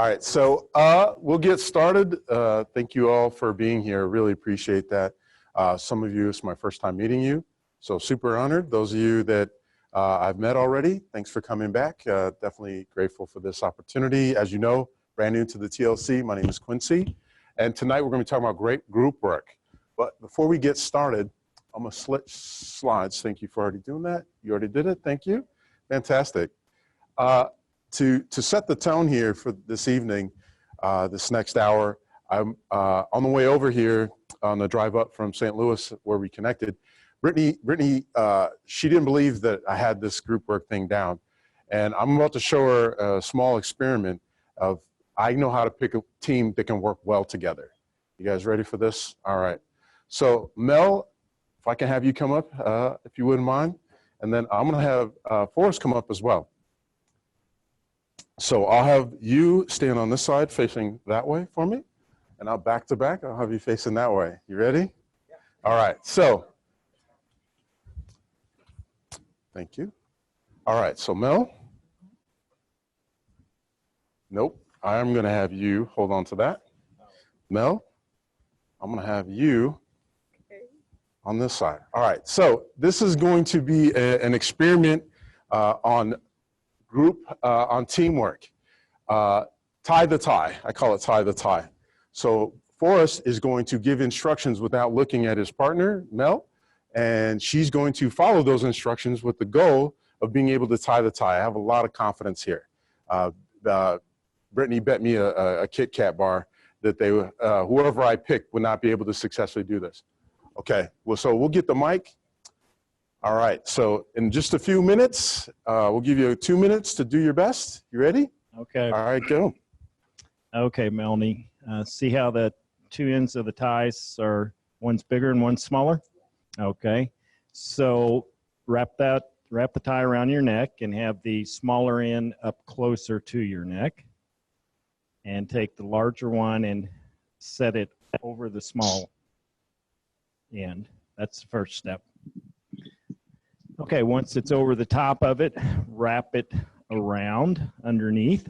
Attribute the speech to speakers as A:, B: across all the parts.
A: All right, so we'll get started. Thank you all for being here. Really appreciate that. Some of you, it's my first time meeting you, so super honored. Those of you that I've met already, thanks for coming back. Definitely grateful for this opportunity. As you know, brand new to the TLC, my name is Quincy, and tonight we're going to be talking about great group work. But before we get started, I'm going to switch slides. Thank you for already doing that. You already did it. Thank you. Fantastic. To set the tone here for this evening, this next hour, I'm on the way over here on the drive up from St. Louis where we connected. Brittany, she didn't believe that I had this group work thing down. And I'm about to show her a small experiment of I know how to pick a team that can work well together. You guys ready for this? All right. So Mel, if I can have you come up, if you wouldn't mind. And then I'm going to have Forrest come up as well. So I'll have you stand on this side facing that way for me, and I'll back to back. I'll have you facing that way. You ready? Yeah. All right, so thank you. All right, so Mel. Nope, I'm going to have you hold on to that. Mel, I'm going to have you on this side. All right, so this is going to be an experiment on teamwork. Tie the tie. I call it tie the tie. So Forrest is going to give instructions without looking at his partner, Mel, and she's going to follow those instructions with the goal of being able to tie the tie. I have a lot of confidence here. Brittany bet me a Kit Kat bar that they, whoever I picked would not be able to successfully do this. Okay, well, so we'll get the mic. All right, so in just a few minutes, we'll give you 2 minutes to do your best. You ready?
B: Okay.
A: All right, go.
B: Okay, Melanie. See how the two ends of the ties are, one's bigger and one's smaller? Okay. So wrap the tie around your neck and have the smaller end up closer to your neck. And take the larger one and set it over the small end. That's the first step. Okay, once it's over the top of it, wrap it around underneath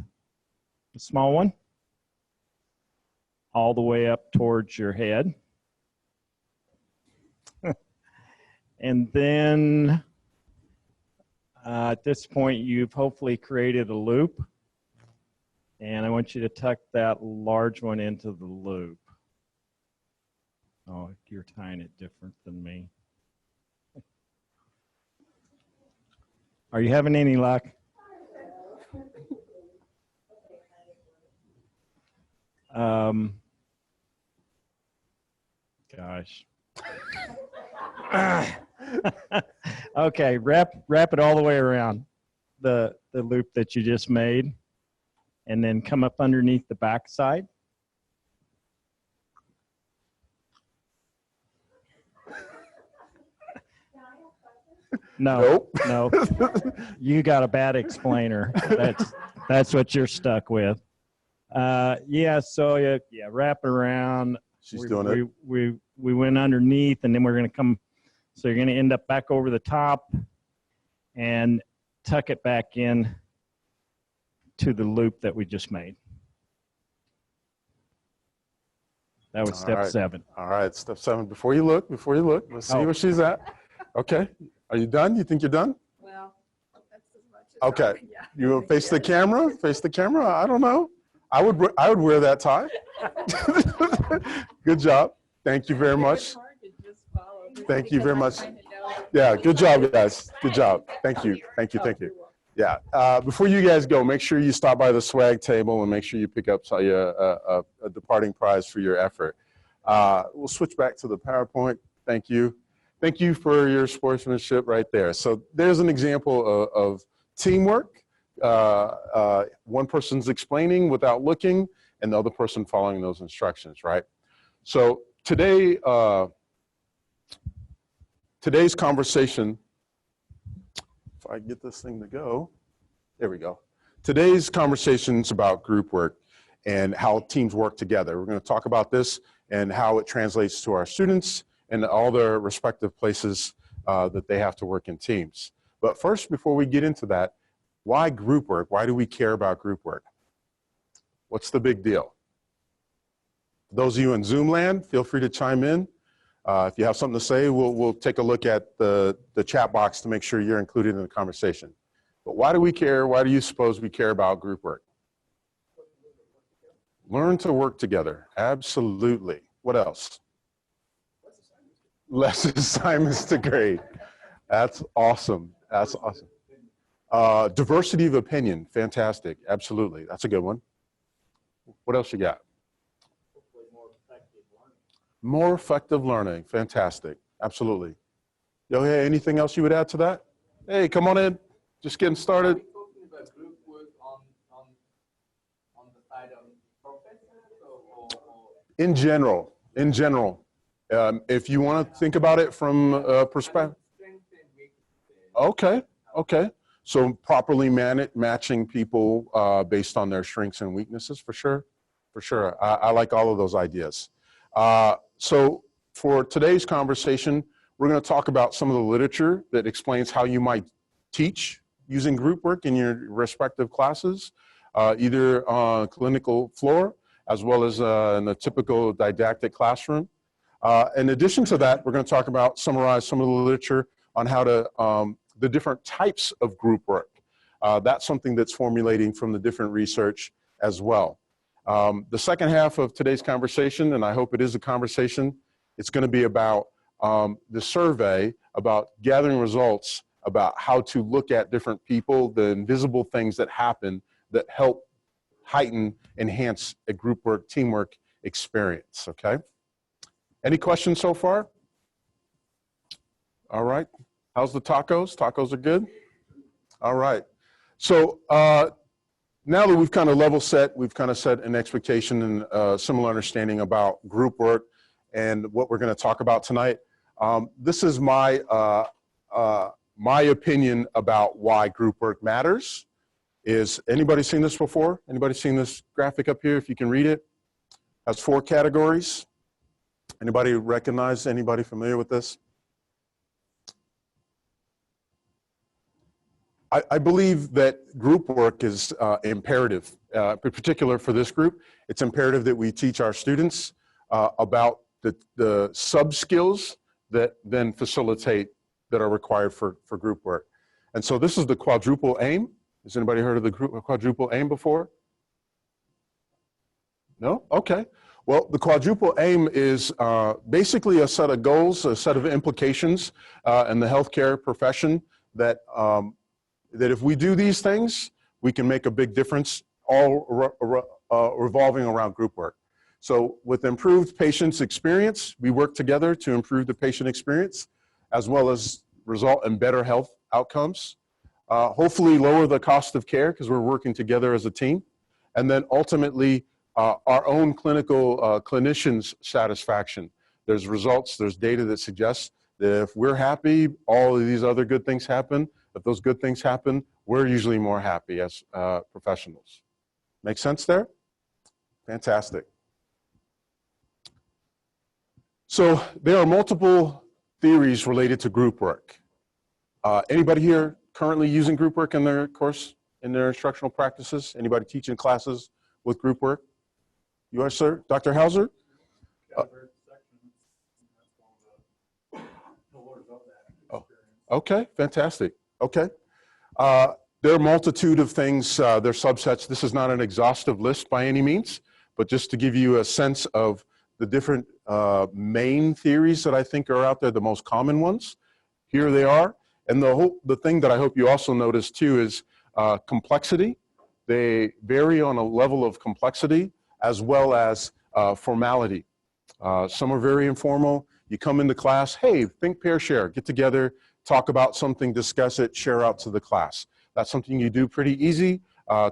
B: the small one, all the way up towards your head. And then at this point, you've hopefully created a loop. And I want you to tuck that large one into the loop. Oh, you're tying it different than me. Are you having any luck? Gosh. Okay, wrap it all the way around the loop that you just made, and then come up underneath the back side. No, nope. No. You got a bad explainer. That's what you're stuck with. Yeah, so yeah, wrap it around.
A: She's doing it.
B: We went underneath, and then we're going to come, so you're going to end up back over the top and tuck it back in to the loop that we just made. That was step 7.
A: All right, step 7. Before you look, let's see where she's at. Okay. Are you done? You think you're done?
C: Well, that's as much as
A: okay. Yeah. You want to face the camera? Face the camera? I don't know. I would wear that tie. Good job. Thank you very much. Thank you very much. Yeah, good job, guys. Good job. Thank you. Thank you. Thank you. Yeah. Before you guys go, make sure you stop by the swag table and make sure you pick up a departing prize for your effort. We'll switch back to the PowerPoint. Thank you. Thank you for your sportsmanship right there. So there's an example of teamwork. One person's explaining without looking, and the other person following those instructions, right? So today, today's conversation, if I get this thing to go, there we go. Today's conversation is about group work and how teams work together. We're going to talk about this and how it translates to our students and all their respective places that they have to work in teams. But first, before we get into that, why group work? Why do we care about group work? What's the big deal? Those of you in Zoom land, feel free to chime in. If you have something to say, we'll take a look at the chat box to make sure you're included in the conversation. But why do we care? Why do you suppose we care about group work? Learn to work together. Absolutely. What else? Less assignments to grade. That's awesome. That's awesome. Diversity of opinion. Fantastic. Absolutely. That's a good one. What else you got? More effective learning. Fantastic. Absolutely. Yo, hey, anything else you would add to that? Hey, come on in. Just getting started.
D: Are we talking about group work on the side of professors or?
A: In general. If you want to think about it from a perspective. Okay. So properly matching people based on their strengths and weaknesses, for sure. I like all of those ideas. So for today's conversation, we're going to talk about some of the literature that explains how you might teach using group work in your respective classes, either on a clinical floor as well as in a typical didactic classroom. In addition to that, we're going to summarize some of the literature on how to, the different types of group work. That's something that's formulating from the different research as well. The second half of today's conversation, and I hope it is a conversation, it's going to be about the survey, about gathering results, about how to look at different people, the invisible things that happen that help heighten, enhance a group work, teamwork experience, okay? Any questions so far? All right. How's the tacos? Tacos are good? All right. So now that we've kind of level set, we've kind of set an expectation and a similar understanding about group work and what we're going to talk about tonight. This is my opinion about why group work matters. Is anybody seen this before? Anybody seen this graphic up here? If you can read it. Has 4 categories. Anybody recognize, anybody familiar with this? I believe that group work is imperative, in particular for this group. It's imperative that we teach our students about the sub-skills that then facilitate, that are required for group work. And so this is the quadruple aim. Has anybody heard of the quadruple aim before? No? Okay. Well, the quadruple aim is basically a set of goals, a set of implications in the healthcare profession that if we do these things, we can make a big difference, all revolving around group work. So with improved patient's experience, we work together to improve the patient experience, as well as result in better health outcomes. Hopefully lower the cost of care because we're working together as a team. And then ultimately, our own clinicians' satisfaction. There's results, there's data that suggests that if we're happy, all of these other good things happen. If those good things happen, we're usually more happy as professionals. Make sense there? Fantastic. So there are multiple theories related to group work. Anybody here currently using group work in their course, in their instructional practices? Anybody teaching classes with group work? You are, sir? Dr. Hauser? Okay, fantastic. Okay. There are a multitude of things, there are subsets. This is not an exhaustive list by any means, but just to give you a sense of the different main theories that I think are out there, the most common ones. Here they are. And the thing that I hope you also notice too is complexity. They vary on a level of complexity as well as formality. Some are very informal. You come into class, hey, think, pair, share, get together, talk about something, discuss it, share out to the class. That's something you do pretty easy.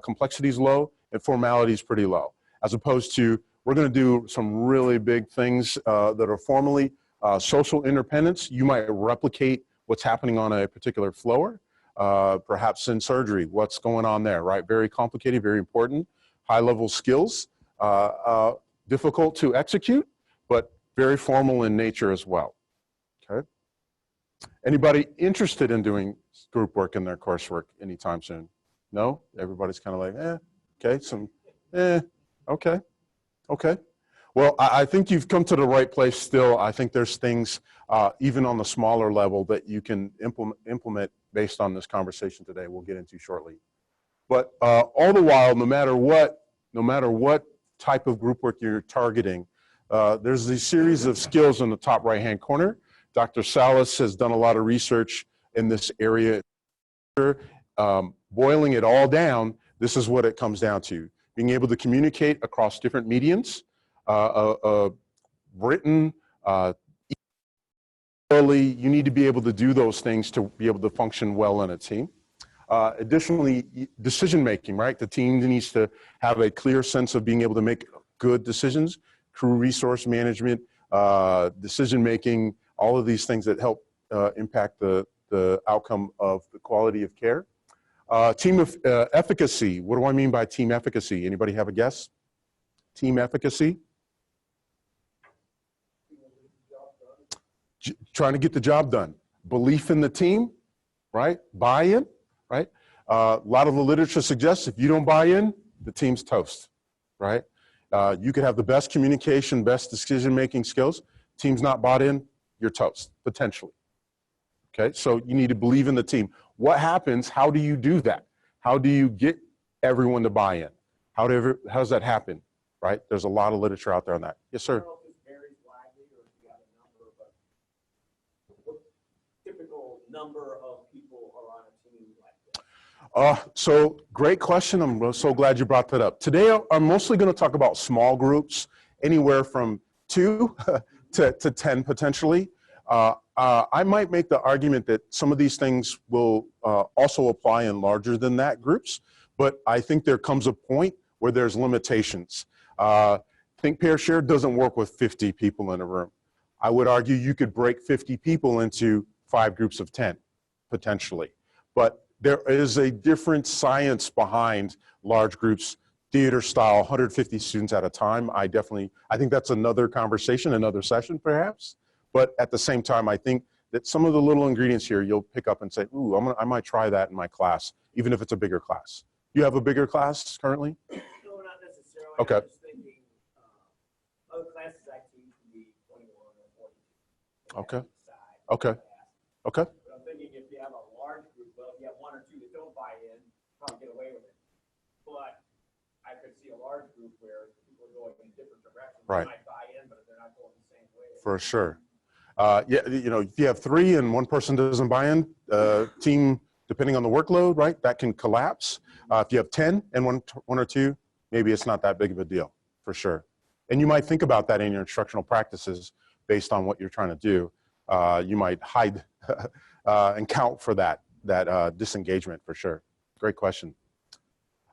A: Complexity is low and formality is pretty low. As opposed to, we're going to do some really big things that are formally social independence. You might replicate what's happening on a particular floor, perhaps in surgery, what's going on there, right? Very complicated, very important, high-level skills, difficult to execute, but very formal in nature as well, okay? Anybody interested in doing group work in their coursework anytime soon? No? Everybody's kind of like, okay, Okay. Okay. Well, I think you've come to the right place still. I think there's things, even on the smaller level, that you can implement based on this conversation today we'll get into shortly. But all the while, no matter what type of group work you're targeting, there's a series of skills in the top right-hand corner. Dr. Salas has done a lot of research in this area. Boiling it all down, this is what it comes down to. Being able to communicate across different mediums, written, orally, you need to be able to do those things to be able to function well in a team. Additionally, decision-making, right? The team needs to have a clear sense of being able to make good decisions, crew resource management, decision-making, all of these things that help impact the outcome of the quality of care. Team of efficacy. What do I mean by team efficacy? Anybody have a guess? Team efficacy? Trying to get the job done. Belief in the team, right? Buy-in, right? A lot of the literature suggests if you don't buy in, the team's toast, right? You could have the best communication, best decision-making skills. Team's not bought in, you're toast, potentially. Okay, so you need to believe in the team. What happens? How do you do that? How do you get everyone to buy in? How does that happen, right? There's a lot of literature out there on that. Yes, sir.
E: I don't know if this varies widely or if you got a number, but what typical number of people are on a team like that?
A: So great question. I'm so glad you brought that up. Today, I'm mostly going to talk about small groups, anywhere from 2 to 10 potentially. I might make the argument that some of these things will also apply in larger than that groups, but I think there comes a point where there's limitations. Think, Pair, Share doesn't work with 50 people in a room. I would argue you could break 50 people into 5 groups of 10, potentially. But there is a different science behind large groups, theater style, 150 students at a time. I think that's another conversation, another session perhaps. But at the same time, I think that some of the little ingredients here, you'll pick up and say, ooh, I might try that in my class, even if it's a bigger class. You have a bigger class currently?
E: No, not necessarily.
A: Okay.
E: I'm just thinking, other classes I teach can be 21 or 42.
A: Okay. Okay. Okay.
E: But I'm thinking if you have a large group, well, if you have 1 or 2 that don't buy in, probably get away with it. But I could see a large group where people are going in different directions.
A: Right.
E: They might buy in, but they're not going the same way.
A: For sure. Yeah, you know, if you have 3 and 1 person doesn't buy in, team, depending on the workload, right, that can collapse. If you have 10 and one or 2, maybe it's not that big of a deal, for sure. And you might think about that in your instructional practices based on what you're trying to do. You might hide and count for that disengagement, for sure. Great question.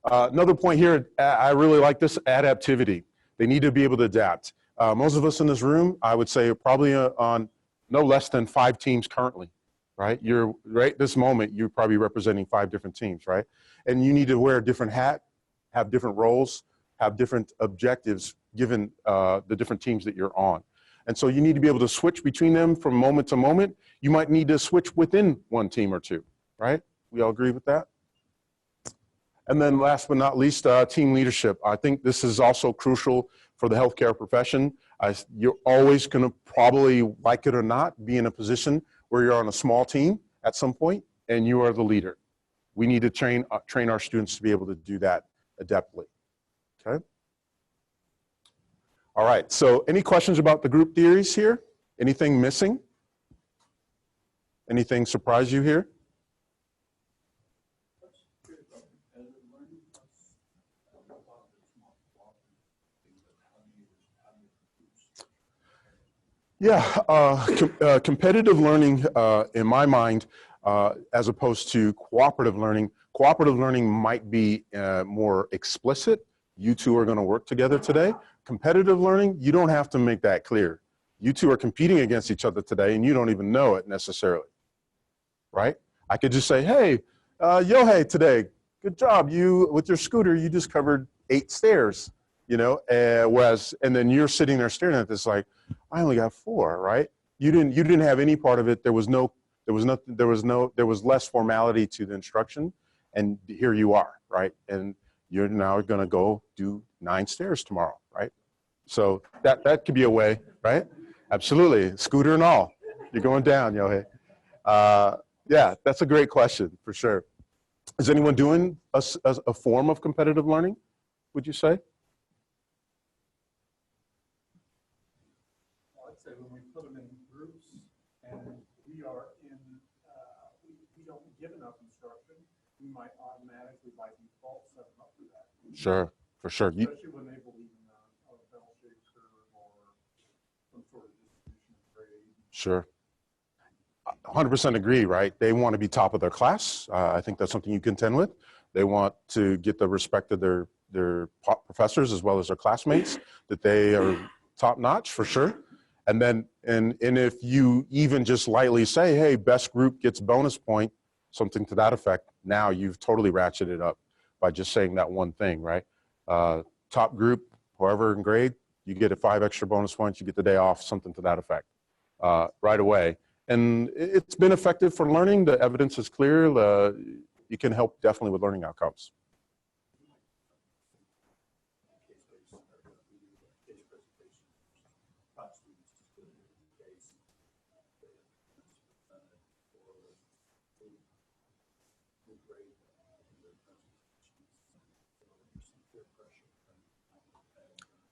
A: Another point here, I really like this, adaptivity. They need to be able to adapt. Most of us in this room, I would say, are probably on no less than 5 teams currently, right? Right this moment, you're probably representing 5 different teams, right? And you need to wear a different hat, have different roles, have different objectives given the different teams that you're on. And so you need to be able to switch between them from moment to moment. You might need to switch within 1 team or 2, right? We all agree with that? And then last but not least, team leadership. I think this is also crucial for the healthcare profession. You're always going to probably, like it or not, be in a position where you're on a small team at some point and you are the leader. We need to train our students to be able to do that adeptly, okay? All right, so any questions about the group theories here? Anything missing? Anything surprise you here? Yeah, competitive learning, in my mind, as opposed to cooperative learning might be more explicit. You 2 are going to work together today. Competitive learning, you don't have to make that clear. You 2 are competing against each other today and you don't even know it necessarily, right? I could just say, hey, Yohei today, good job. You, with your scooter, you just covered 8 stairs, you know, and then you're sitting there staring at this like, I only got 4, right? You didn't have any part of it. There was less formality to the instruction, and here you are, right? And you're now going to go do 9 stairs tomorrow, right? So that could be a way, right? Absolutely, scooter and all. You're going down, Yohei. Yeah, that's a great question, for sure. Is anyone doing a form of competitive learning, would you say?
F: I'd say when we put them in groups and we are in, we don't give enough instruction, we might automatically by default set them up for that.
A: Sure, for sure.
F: Especially when they believe in a bell-shaped curve or some sort of distribution of grade.
A: Sure. 100% agree, right? They want to be top of their class. I think that's something you contend with. They want to get the respect of their professors as well as their classmates, that they are top notch for sure. And then, and if you even just lightly say, hey, best group gets bonus point, something to that effect, now you've totally ratcheted up by just saying that one thing, right? Top group, whoever in grade, you get a 5 extra bonus points, you get the day off, something to that effect, right away. And it's been effective for learning. The evidence is clear. You can help definitely with learning outcomes.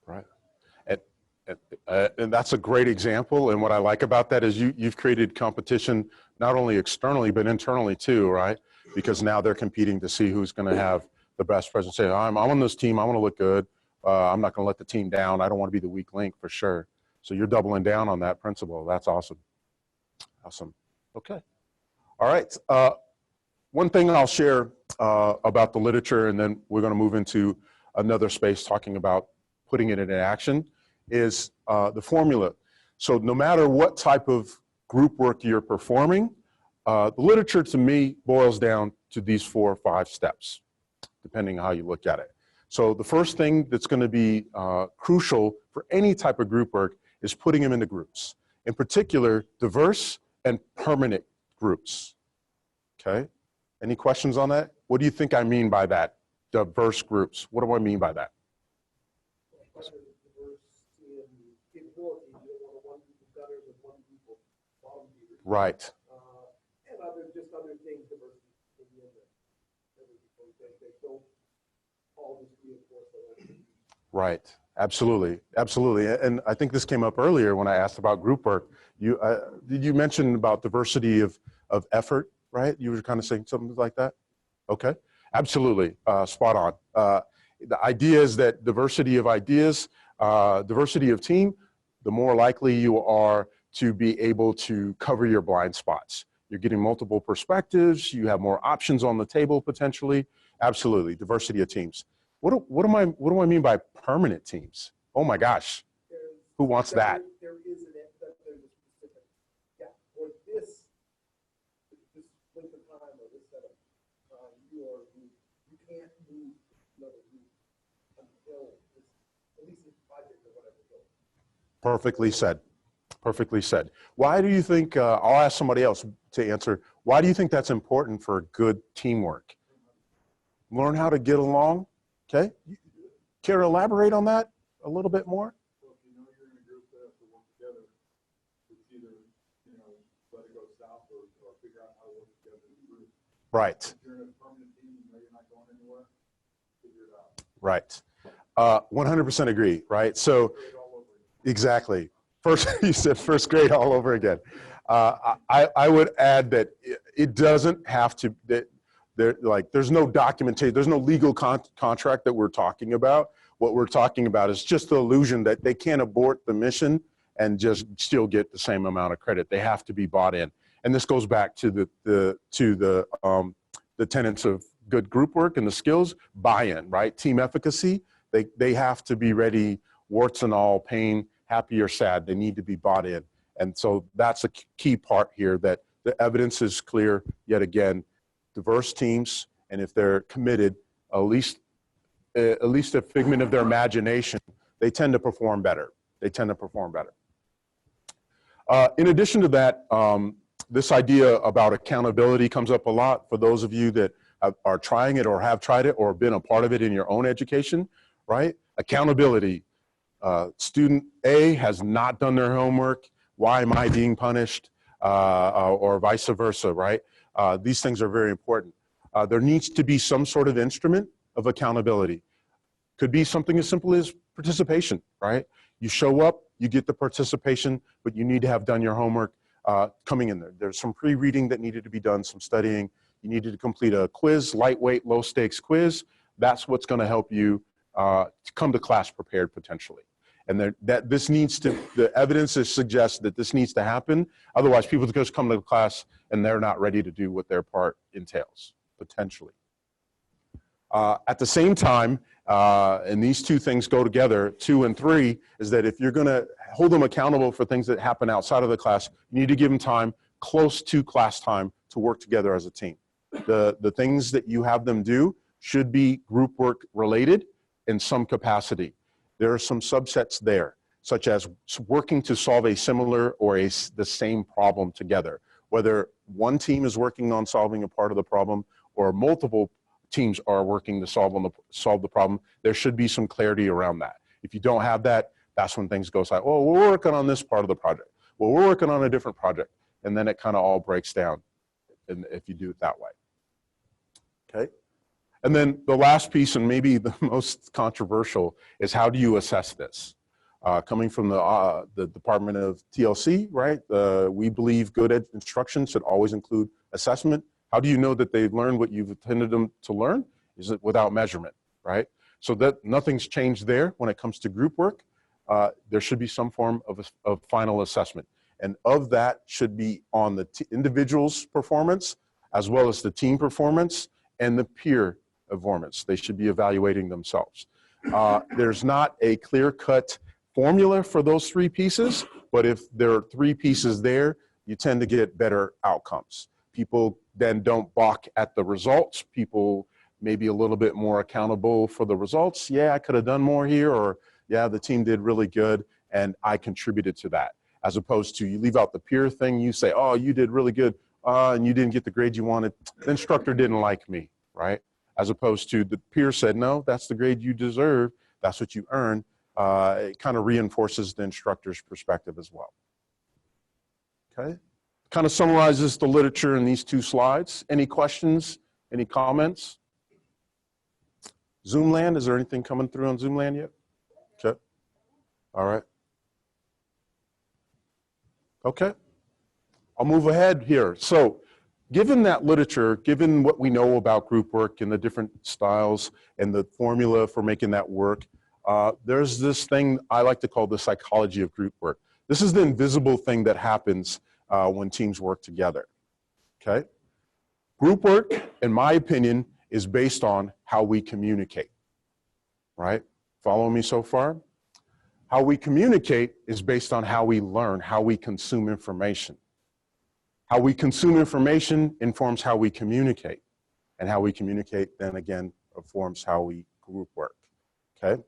A: Right. And that's a great example. And what I like about that is you've created competition, not only externally, but internally too, right? Because now they're competing to see who's going to have the best presentation. I'm on this team. I want to look good. I'm not going to let the team down. I don't want to be the weak link for sure. So you're doubling down on that principle. That's awesome. Awesome. Okay. All right. One thing I'll share about the literature, and then we're going to move into another space talking about putting it into action, is the formula. So no matter what type of group work you're performing, the literature to me boils down to these 4 or 5 steps, depending on how you look at it. So the first thing that's going to be crucial for any type of group work is putting them into groups. In particular, diverse and permanent groups. Okay? Any questions on that? What do you think I mean by that? Diverse groups. What do I mean by that? Right.
F: And just other things, diversity in the end. They don't all just reinforce the other.
A: Right. Absolutely. Absolutely. And I think this came up earlier when I asked about group work. Did you mention about diversity of effort, right? You were kind of saying something like that? Okay. Absolutely. Spot on. The idea is that diversity of ideas, diversity of team, the more likely you are to be able to cover your blind spots. You're getting multiple perspectives. You have more options on the table potentially. Absolutely, diversity of teams. What do I mean by permanent teams? Oh my gosh, who wants that?
F: There is there's a specific, yeah, for this length of time or this setup, you can't move another group until at least this project or whatever goes.
A: Perfectly said. Perfectly said. Why do you think, I'll ask somebody else to answer, why do you think that's important for good teamwork? Learn how to get along, okay? Care to elaborate on that a little bit more?
F: Well, if you know you're in a group that has to work together, it's either, let it go south or figure out how to work together as a group.
A: Right.
F: If you're in a permanent team, you know you're not going anywhere, figure it out.
A: Right. 100% agree, right? So, exactly. First, you said first grade all over again. I would add that it doesn't have to, there's no documentation, there's no legal contract that we're talking about. What we're talking about is just the illusion that they can't abort the mission and just still get the same amount of credit. They have to be bought in. And this goes back to the tenets of good group work and the skills, buy-in, right? Team efficacy, they have to be ready, warts and all, pain, happy or sad, they need to be bought in. And so that's a key part here, that the evidence is clear, yet again, diverse teams, and if they're committed, at least a figment of their imagination, they tend to perform better. They tend to perform better. In addition to that, this idea about accountability comes up a lot for those of you that are trying it or have tried it or been a part of it in your own education, right? Accountability. Student A has not done their homework. Why am I being punished? Or vice versa, right? These things are very important. There needs to be some sort of instrument of accountability. Could be something as simple as participation, right? You show up, you get the participation, but you need to have done your homework coming in there. There's some pre-reading that needed to be done, some studying. You needed to complete a quiz, lightweight, low stakes quiz. That's what's gonna help you to come to class prepared potentially. And the evidence suggests that this needs to happen. Otherwise, people just come to class and they're not ready to do what their part entails, potentially. At the same time, and these two things go together, 2 and 3, is that if you're gonna hold them accountable for things that happen outside of the class, you need to give them time close to class time to work together as a team. The things that you have them do should be group work related in some capacity. There are some subsets there, such as working to solve a similar or the same problem together. Whether one team is working on solving a part of the problem or multiple teams are working to solve the problem, there should be some clarity around that. If you don't have that, that's when things go like, oh, we're working on this part of the project. Well, we're working on a different project. And then it kind of all breaks down if you do it that way. Okay? And then the last piece, and maybe the most controversial, is how do you assess this? Coming from the Department of TLC, right? We believe good instruction should always include assessment. How do you know that they've learned what you've intended them to learn? Is it without measurement, right? So that nothing's changed there when it comes to group work. There should be some form of final assessment. And of that should be on the individual's performance, as well as the team performance and the peer performance. They should be evaluating themselves. There's not a clear-cut formula for those 3 pieces, but if there are 3 pieces there, you tend to get better outcomes. People then don't balk at the results. People may be a little bit more accountable for the results. Yeah, I could have done more here, or yeah, the team did really good and I contributed to that. As opposed to you leave out the peer thing, you say, oh, you did really good and you didn't get the grade you wanted. The instructor didn't like me, right? As opposed to the peer said, no, that's the grade you deserve. That's what you earned. It kind of reinforces the instructor's perspective as well. Okay. Kind of summarizes the literature in these 2 slides. Any questions? Any comments? Zoomland, is there anything coming through on Zoomland yet? Okay. All right. Okay. I'll move ahead here. So given that literature, given what we know about group work and the different styles and the formula for making that work, there's this thing I like to call the psychology of group work. This is the invisible thing that happens when teams work together, okay? Group work, in my opinion, is based on how we communicate, right? Follow me so far? How we communicate is based on how we learn, how we consume information. How we consume information informs how we communicate. And how we communicate, then again, informs how we group work, okay?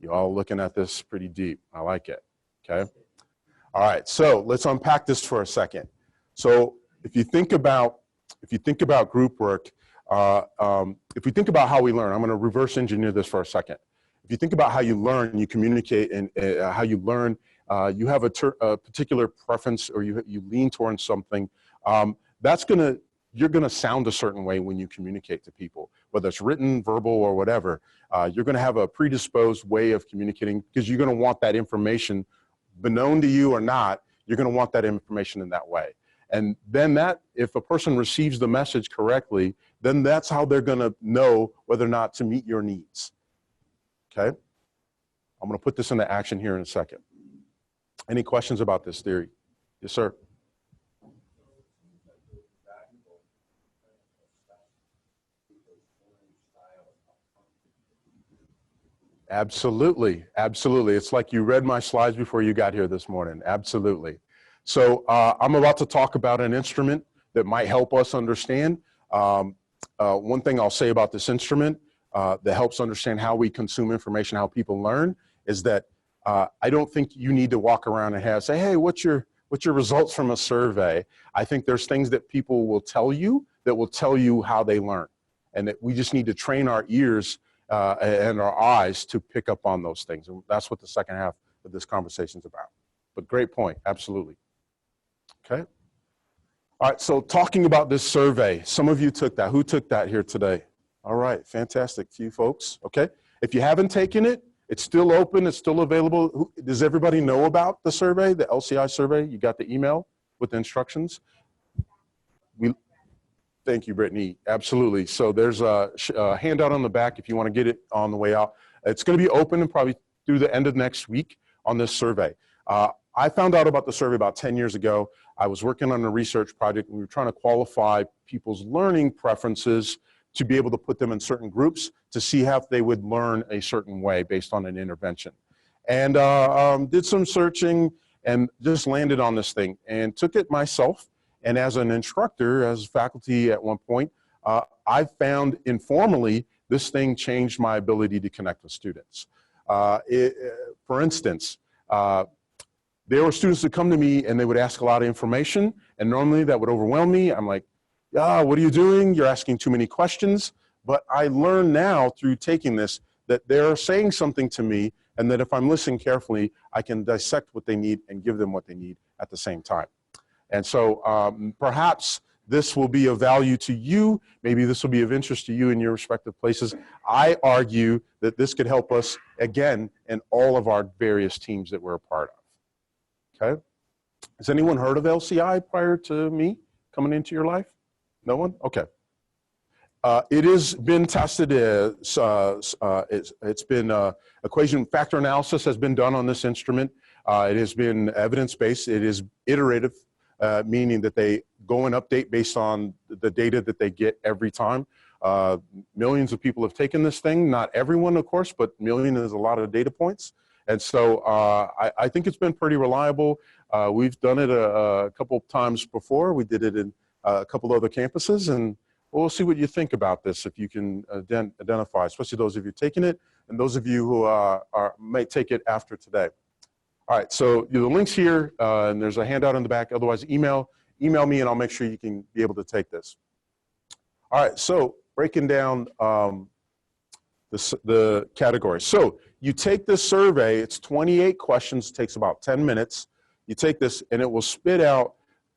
A: You all looking at this pretty deep. I like it, okay? All right, so let's unpack this for a second. So if you think about group work, if we think about how we learn, I'm gonna reverse engineer this for a second. If you think about how you learn, you communicate, and how you learn, you have a particular preference, or you lean towards something, you're gonna sound a certain way when you communicate to people, whether it's written, verbal, or whatever. You're gonna have a predisposed way of communicating because you're gonna want that information, known to you or not, you're gonna want that information in that way. And then if a person receives the message correctly, then that's how they're gonna know whether or not to meet your needs, okay? I'm gonna put this into action here in a second. Any questions about this theory? Yes, sir. Absolutely, absolutely. It's like you read my slides before you got here this morning. Absolutely. So I'm about to talk about an instrument that might help us understand. One thing I'll say about this instrument that helps understand how we consume information, how people learn, is that I don't think you need to walk around and say, hey, what's your results from a survey? I think there's things that people will tell you that will tell you how they learn, and that we just need to train our ears and our eyes to pick up on those things. And that's what the second half of this conversation is about. But great point, absolutely. Okay. All right, so talking about this survey, some of you took that. Who took that here today? All right, fantastic, few folks, okay. If you haven't taken it, it's still open, it's still available. Does everybody know about the survey, the LCI survey? You got the email with the instructions? Thank you, Brittany, absolutely. So there's a handout on the back if you want to get it on the way out. It's going to be open and probably through the end of next week on this survey. I found out about the survey about 10 years ago. I was working on a research project and we were trying to qualify people's learning preferences to be able to put them in certain groups to see how they would learn a certain way based on an intervention. And did some searching and just landed on this thing and took it myself. And as an instructor, as faculty at one point, I found informally this thing changed my ability to connect with students. For instance, there were students that come to me and they would ask a lot of information, and normally that would overwhelm me. I'm like, yeah, what are you doing? You're asking too many questions. But I learn now through taking this that they're saying something to me, and that if I'm listening carefully, I can dissect what they need and give them what they need at the same time. And so perhaps this will be of value to you. Maybe this will be of interest to you in your respective places. I argue that this could help us, again, in all of our various teams that we're a part of. Okay? Has anyone heard of LCI prior to me coming into your life? No one? Okay. It has been tested as, it's been equation factor analysis has been done on this instrument. It has been evidence-based. It is iterative, meaning that they go and update based on the data that they get every time. Millions of people have taken this thing. Not everyone, of course, but million is a lot of data points. And so I think it's been pretty reliable. We've done it a couple of times before. We did it in a couple other campuses, and we'll see what you think about this if you can identify, especially those of you taking it and those of you who may take it after today. All right, so the link's here, and there's a handout in the back. Otherwise, email me, and I'll make sure you can be able to take this. All right, so breaking down the categories. So you take this survey, it's 28 questions, takes about 10 minutes. You take this and it will spit out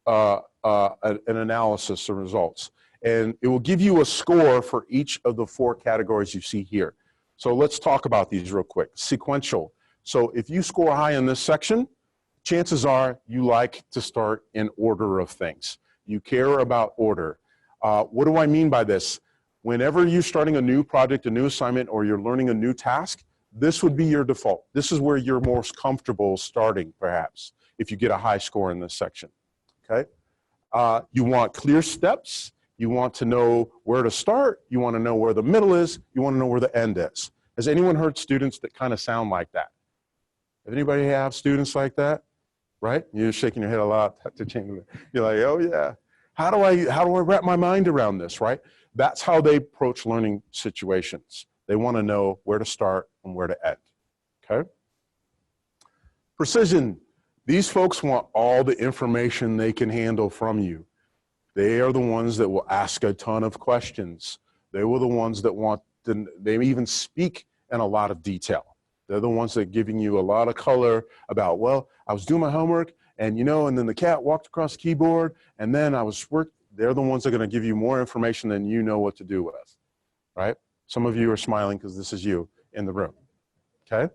A: an analysis of results. And it will give you a score for each of the 4 categories you see here. So let's talk about these real quick. Sequential. So if you score high in this section, chances are you like to start in order of things. You care about order. What do I mean by this? Whenever you're starting a new project, a new assignment, or you're learning a new task, this would be your default. This is where you're most comfortable starting, perhaps, if you get a high score in this section, okay? You want clear steps. You want to know where to start. You want to know where the middle is. You want to know where the end is. Has anyone heard students that kind of sound like that? Have anybody have students like that? Right? You're shaking your head a lot. You're like, oh yeah. How do I wrap my mind around this, right? That's how they approach learning situations. They want to know where to start and where to end, okay? Precision. These folks want all the information they can handle from you. They are the ones that will ask a ton of questions. They were the ones that want to, they even speak in a lot of detail. They're the ones that are giving you a lot of color about, well, I was doing my homework and and then the cat walked across the keyboard and then I was They're the ones that are going to give you more information than you know what to do with, right? Some of you are smiling because this is you in the room, okay?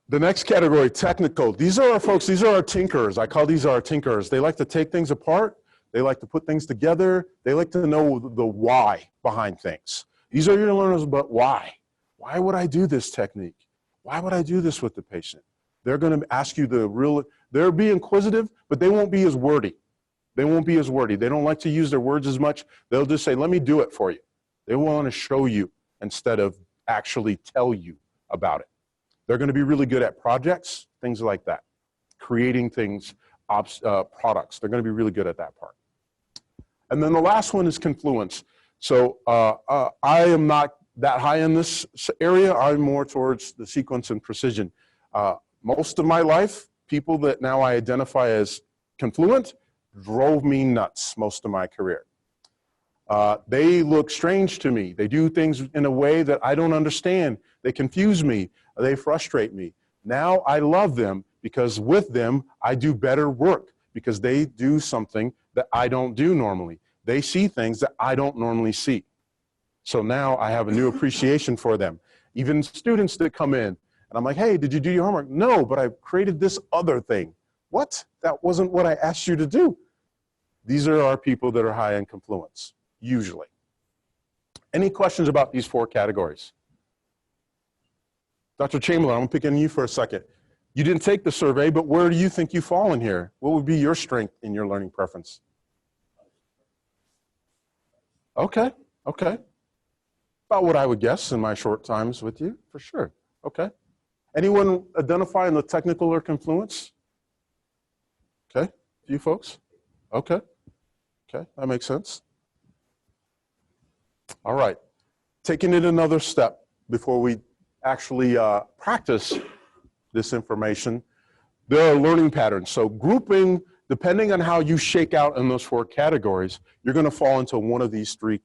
A: The next category, technical. These are our folks, these are our tinkerers. I call these our tinkerers. They like to take things apart. They like to put things together. They like to know the why behind things. These are your learners, but why? Why would I do this technique? Why would I do this with the patient? They're going to ask you they'll be inquisitive, but they won't be as wordy. They won't be as wordy. They don't like to use their words as much. They'll just say, let me do it for you. They want to show you instead of actually tell you about it. They're going to be really good at projects, things like that. Creating things, products. They're going to be really good at that part. And then the last one is confluence. So I am not that high in this area. I'm more towards the sequence and precision. Most of my life, people that now I identify as confluent drove me nuts most of my career. They look strange to me. They do things in a way that I don't understand. They confuse me. They frustrate me. Now I love them because with them, I do better work because they do something that I don't do normally. They see things that I don't normally see. So now I have a new appreciation for them. Even students that come in and I'm like, hey, did you do your homework? No, but I created this other thing. What? That wasn't what I asked you to do. These are our people that are high in confluence, usually. Any questions about these 4 categories? Dr. Chamberlain, I'm picking you for a second. You didn't take the survey, but where do you think you fall in here? What would be your strength in your learning preference? Okay, okay. About what I would guess in my short times with you, for sure. Okay. Anyone identifying the technical or confluence? Okay, you folks? Okay, okay, that makes sense. All right, taking it another step before we actually practice this information, there are learning patterns. So grouping, depending on how you shake out in those 4 categories, you're gonna fall into one of these 3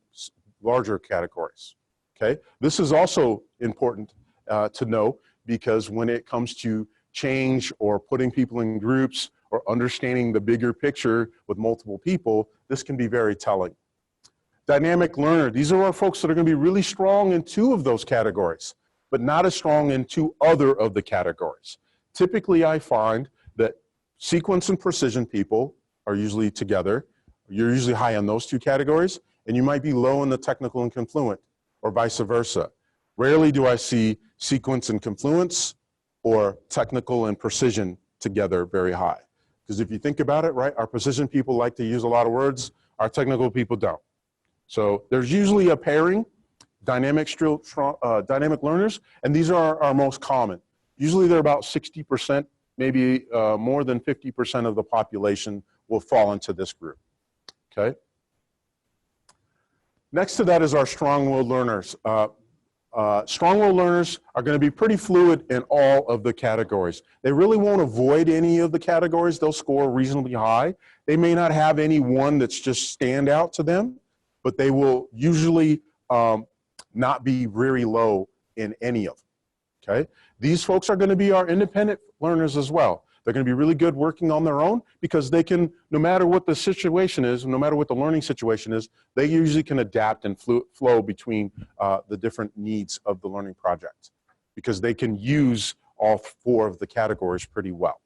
A: larger categories, okay? This is also important to know because when it comes to change or putting people in groups or understanding the bigger picture with multiple people, this can be very telling. Dynamic learner, these are our folks that are gonna be really strong in 2 of those categories, but not as strong in 2 other of the categories. Typically, I find that sequence and precision people are usually together. You're usually high on those 2 categories, and you might be low in the technical and confluent, or vice versa. Rarely do I see sequence and confluence or technical and precision together very high. Because if you think about it, right, our precision people like to use a lot of words, our technical people don't. So there's usually a pairing, dynamic learners, and these are our most common. Usually they're about 60%, maybe more than 50% of the population will fall into this group, okay? Next to that is our strong-willed learners. Strong-willed learners are going to be pretty fluid in all of the categories. They really won't avoid any of the categories. They'll score reasonably high. They may not have any one that's just stand out to them, but they will usually not be very low in any of them, okay? These folks are going to be our independent learners as well. They're going to be really good working on their own because they can, no matter what the situation is, no matter what the learning situation is, they usually can adapt and flow between the different needs of the learning project because they can use all 4 of the categories pretty well,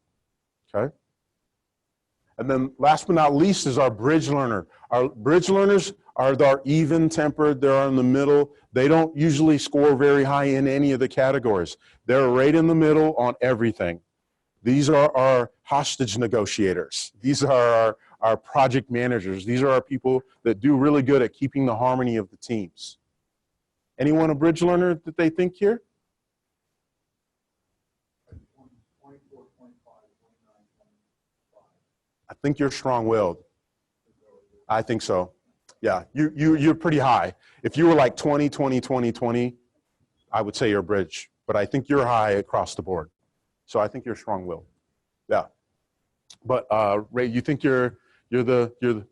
A: okay? And then last but not least is our bridge learner. Our bridge learners are even-tempered, they're in the middle. They don't usually score very high in any of the categories. They're right in the middle on everything. These are our hostage negotiators. These are our project managers. These are our people that do really good at keeping the harmony of the teams. Anyone a bridge learner that they think here?
F: 24, 25, 29, 25.
A: I think you're strong-willed. I think so. Yeah, you're pretty high. If you were like 20, 20, 20, 20, I would say you're a bridge. But I think you're high across the board. So I think you're strong-willed. Yeah. But Ray, you think you're the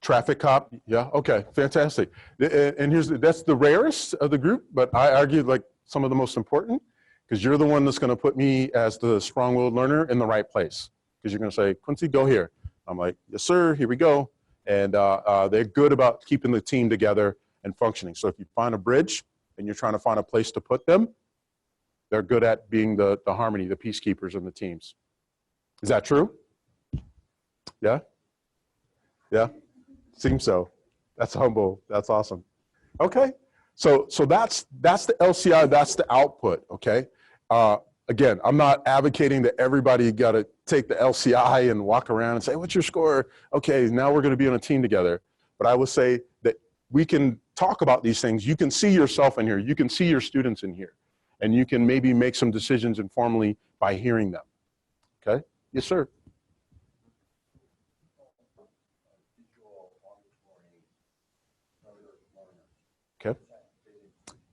A: traffic cop? Yeah. Okay. Fantastic. And that's the rarest of the group, but I argue like some of the most important because you're the one that's going to put me as the strong-willed learner in the right place. Because you're going to say, Quincy, go here. I'm like, yes, sir. Here we go. And they're good about keeping the team together and functioning. So if you find a bridge and you're trying to find a place to put them, they're good at being the harmony, the peacekeepers in the teams. Is that true? Yeah? Yeah? Seems so. That's humble. That's awesome. Okay. So that's the LCI, that's the output, okay? Again, I'm not advocating that everybody got to take the LCI and walk around and say, what's your score? Okay, now we're going to be on a team together. But I would say that we can talk about these things. You can see yourself in here. You can see your students in here. And you can maybe make some decisions informally by hearing them. Okay? Yes, sir. Okay.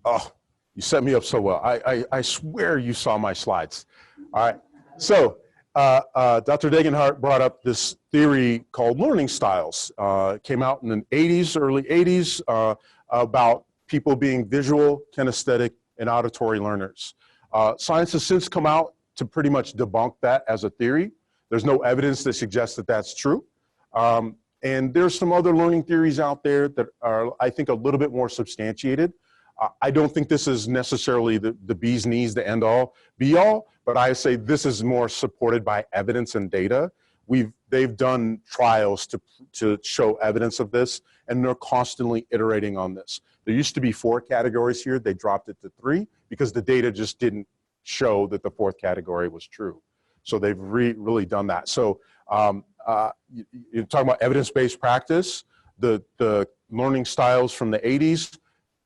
A: Oh, you set me up so well. I swear you saw my slides. All right. So Dr. Degenhart brought up this theory called learning styles. It came out in the 80s, early 80s, about people being visual, kinesthetic, and auditory learners. Science has since come out to pretty much debunk that as a theory. There's no evidence that suggests that that's true. And there's some other learning theories out there that are, I think, a little bit more substantiated. I don't think this is necessarily the bee's knees, the end all, be all, but I say this is more supported by evidence and data. They've done trials to show evidence of this, and they're constantly iterating on this. There used to be 4 categories here. They dropped it to 3 because the data just didn't show that the 4th category was true. So they've really done that. So you're talking about evidence-based practice. The learning styles from the 80s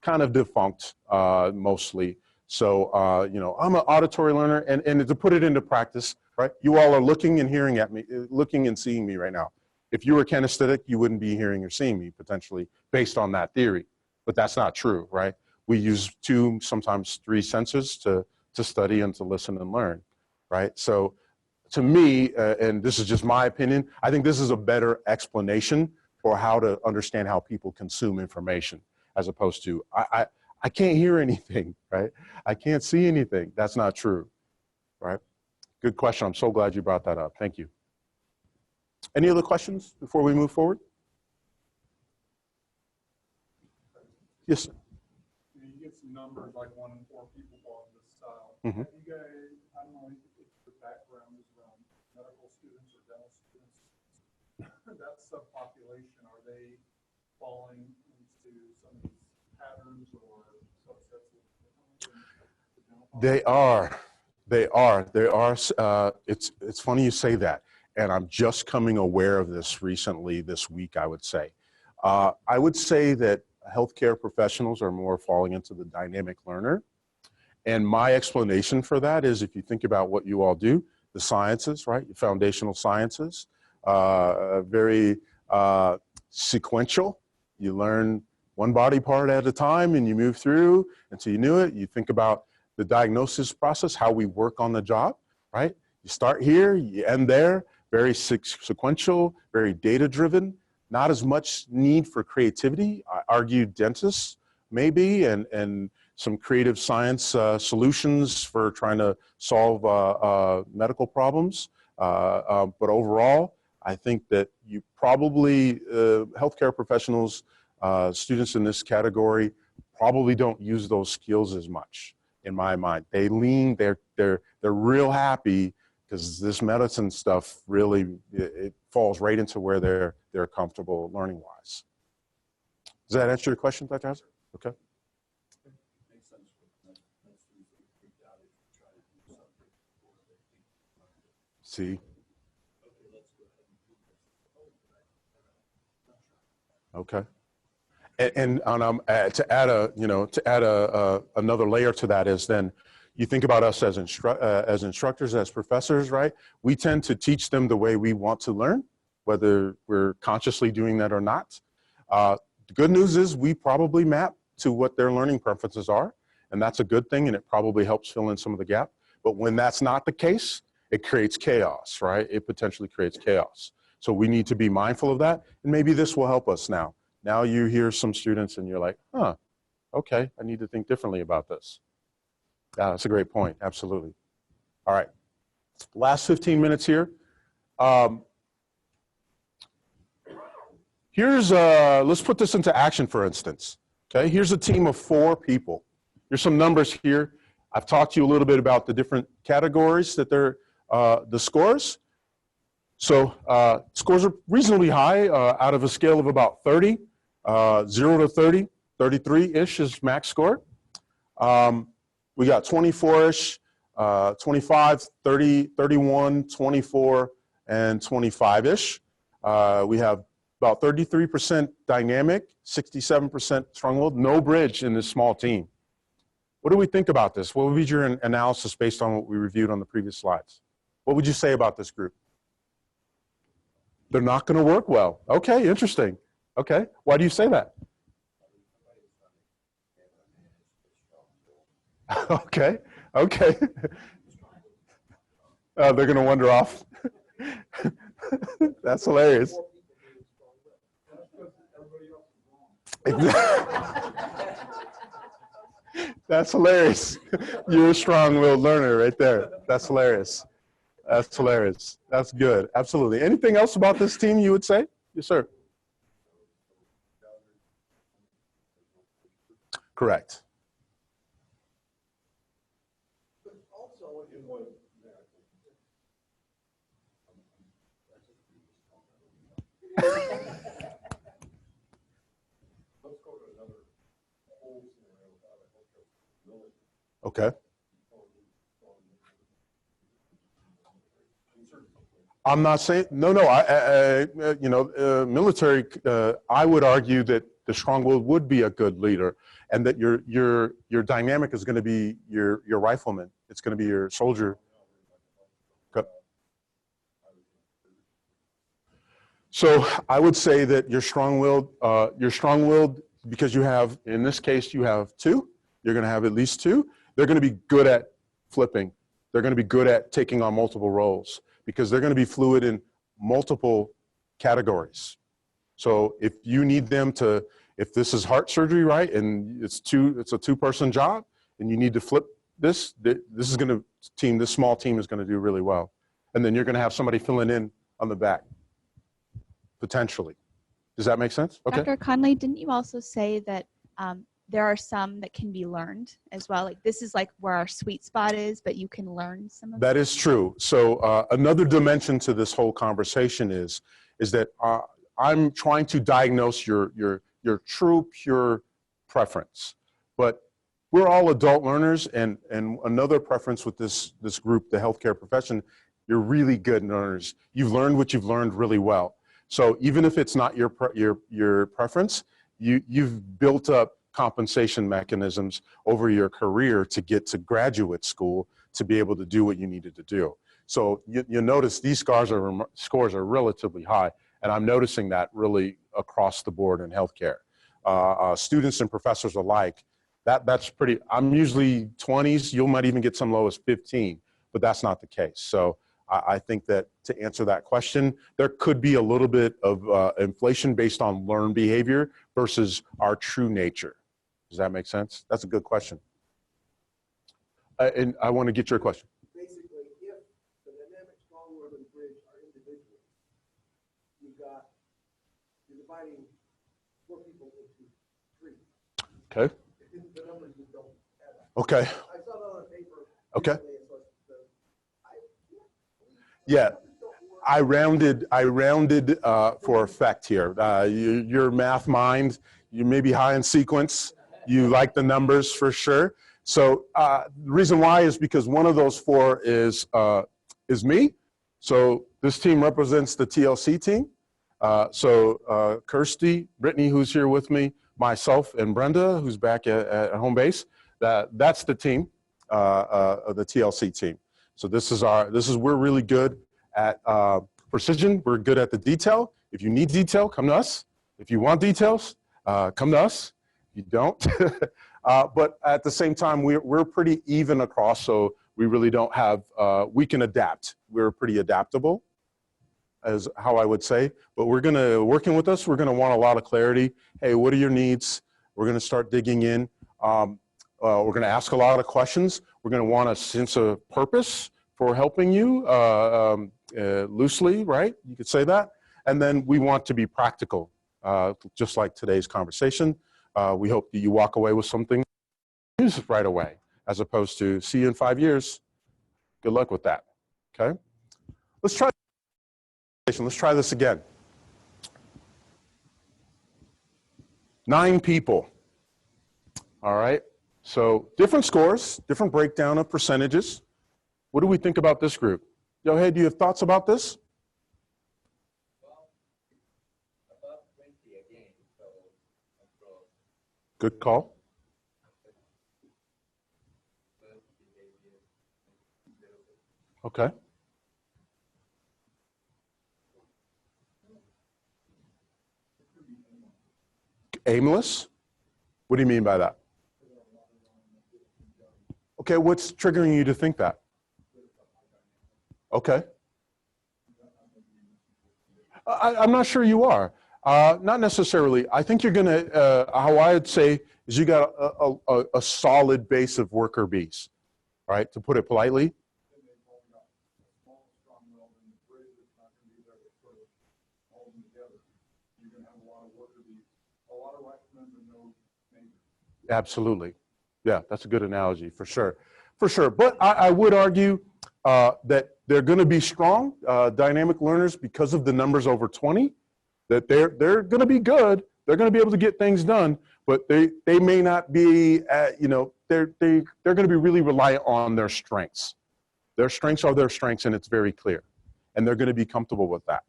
A: kind of defunct mostly. So, you know, I'm an auditory learner, and to put it into practice, right? You all are looking and hearing at me, looking and seeing me right now. If you were kinesthetic, you wouldn't be hearing or seeing me potentially based on that theory, but that's not true, right? We use 2, sometimes 3 senses to study and to listen and learn, right? So to me, and this is just my opinion, I think this is a better explanation for how to understand how people consume information, as opposed to, I can't hear anything, right? I can't see anything. That's not true, right? Good question. I'm so glad you brought that up. Thank you. Any other questions before we move forward? Yes, sir.
G: You get some numbers like 1 in 4 people fall in this style.
A: Mhm.
G: You guys, I don't know if your background is around medical students or dental students. That subpopulation, are they falling into some of these patterns or subsets of the dental population?
A: They are. It's funny you say that, and I'm just coming aware of this recently this week, I would say. I would say that healthcare professionals are more falling into the dynamic learner. And my explanation for that is, if you think about what you all do, the sciences, right? Foundational sciences, very sequential. You learn one body part at a time and you move through until you knew it. You think about the diagnosis process, how we work on the job, right? You start here, you end there, very sequential, very data-driven, not as much need for creativity. I argue dentists maybe, and some creative science solutions for trying to solve medical problems. But overall, I think that you probably, healthcare professionals, students in this category, probably don't use those skills as much, in my mind. They lean, they're real happy because this medicine stuff really, it falls right into where they're comfortable learning wise. Does that answer your question, Dr. Hauser? Okay.
G: Makes sense. That's usually freaked out if you try to do something before they think you learned it.
A: See?
G: Okay, let's go ahead and do this.
A: Okay. And to add another layer to that is then you think about us as instructors, as professors, right? We tend to teach them the way we want to learn, whether we're consciously doing that or not. The good news is we probably map to what their learning preferences are, and that's a good thing, and it probably helps fill in some of the gap. But when that's not the case, it creates chaos, right? It potentially creates chaos. So we need to be mindful of that, and maybe this will help us now. Now you hear some students and you're like, huh, okay, I need to think differently about this. That's a great point, absolutely. All right, last 15 minutes here. Let's put this into action, for instance. Okay, here's a team of 4 people. Here's some numbers here. I've talked to you a little bit about the different categories that they're, the scores. So scores are reasonably high out of a scale of about 30. 0 to 30, 33-ish is max score. We got 24-ish, 25, 30, 31, 24, and 25-ish. We have about 33% dynamic, 67% strong-willed, no bridge in this small team. What do we think about this? What would be your analysis based on what we reviewed on the previous slides? What would you say about this group? They're not going to work well. Okay, interesting. Okay, why do you say that? Okay, okay. They're going to wander off. That's hilarious. That's hilarious. You're a strong-willed learner right there. That's hilarious. That's hilarious. That's good. Absolutely. Anything else about this team you would say? Yes, sir. Correct. Okay. I'm not saying, no, military, I would argue that the strong-willed would be a good leader, and that your dynamic is going to be your rifleman. It's going to be your soldier. Okay. So I would say that you're strong-willed because you have, in this case, you have two. You're going to have at least two. They're going to be good at flipping. They're going to be good at taking on multiple roles, because they're going to be fluid in multiple categories. So if you need them to, if this is heart surgery, right, and it's a two-person job, and you need to flip this is going to this small team is going to do really well. And then you're going to have somebody filling in on the back, potentially. Does that make sense? Okay.
C: Dr. Conley, didn't you also say that there are some that can be learned as well? Like this is like where our sweet spot is, but you can learn some of
A: that. That is true. So another dimension to this whole conversation is that I'm trying to diagnose your true pure preference. But we're all adult learners, and another preference with this group, the healthcare profession, you're really good learners. You've learned what you've learned really well. So even if it's not your preference, you've built up compensation mechanisms over your career to get to graduate school to be able to do what you needed to do. So you notice these scores are relatively high, and I'm noticing that really across the board in healthcare. Students and professors alike, that's pretty, I'm usually 20s, you might even get some low as 15, but that's not the case. So I think that to answer that question, there could be a little bit of inflation based on learned behavior versus our true nature. Does that make sense? That's a good question. And I want to get your question.
F: Basically, if the dynamic strong-willed and bridge are individuals, you're dividing 4 people into 3.
A: Okay.
F: The numbers you don't add up.
A: Okay.
F: I saw that on a paper.
A: Okay.
F: Recently, and so
A: Yeah. I rounded for effect here. Your math mind, you may be high in sequence. You like the numbers for sure. So the reason why is because one of those 4 is me. So this team represents the TLC team. So Kirsty, Brittany, who's here with me, myself, and Brenda, who's back at home base. That's the team, of the TLC team. So we're really good at precision. We're good at the detail. If you need detail, come to us. If you want details, come to us. If you don't. But at the same time, we're pretty even across, so we really don't have, we can adapt. We're pretty adaptable, as how I would say. But working with us, we're gonna want a lot of clarity. Hey, what are your needs? We're gonna start digging in. We're gonna ask a lot of questions. We're gonna want a sense of purpose for helping you, loosely, right? You could say that. And then we want to be practical, just like today's conversation. We hope that you walk away with something use right away, as opposed to see you in 5 years. Good luck with that, okay? Let's try this again. 9 people, all right? So different scores, different breakdown of percentages. What do we think about this group? Yo, hey, do you have thoughts about this?
D: Well, above 20 again, so control.
A: Good call. Okay. Aimless? What do you mean by that? Okay, what's triggering you to think that? Okay. I'm not sure you are. Not necessarily. I think you're going to, how I'd say is you got a solid base of worker bees, right? To put it politely.
G: And they've all got a small, strong weld and the bridge that's not gonna be there to sort of hold them together. You're gonna have a lot of worker bees, a lot of waxmen and no neighbors.
A: Absolutely. Yeah, that's a good analogy for sure. For sure. But I would argue that they're going to be strong dynamic learners because of the numbers over 20, that they're going to be good. They're going to be able to get things done, but they may not be, they're going to be really reliant on their strengths. Their strengths are their strengths, and it's very clear. And they're going to be comfortable with that.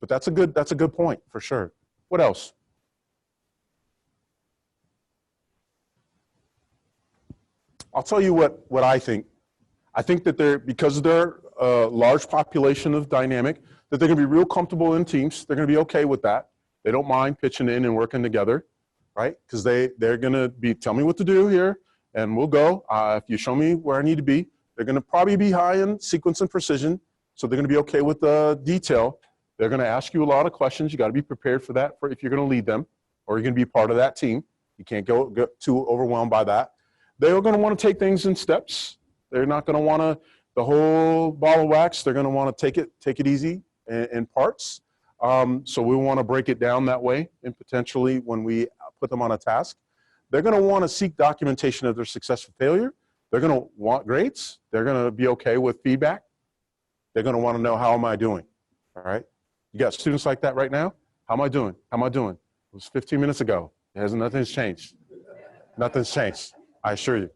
A: But that's a good point for sure. What else? I'll tell you what I think. I think that because they're a large population of dynamic, that they're going to be real comfortable in teams. They're going to be okay with that. They don't mind pitching in and working together, right? Because they're going to be, tell me what to do here, and we'll go. If you show me where I need to be, they're going to probably be high in sequence and precision, so they're going to be okay with the detail. They're going to ask you a lot of questions. You got to be prepared for that if you're going to lead them, or you're going to be part of that team. You can't get too overwhelmed by that. They're going to want to take things in steps. They're not going to want the whole ball of wax. They're going to want to take it easy in parts. So we want to break it down that way, and potentially when we put them on a task. They're going to want to seek documentation of their success or failure. They're going to want grades. They're going to be okay with feedback. They're going to want to know, how am I doing? All right. You got students like that right now? How am I doing? How am I doing? It was 15 minutes ago. Nothing's changed. Nothing's changed. I assure you,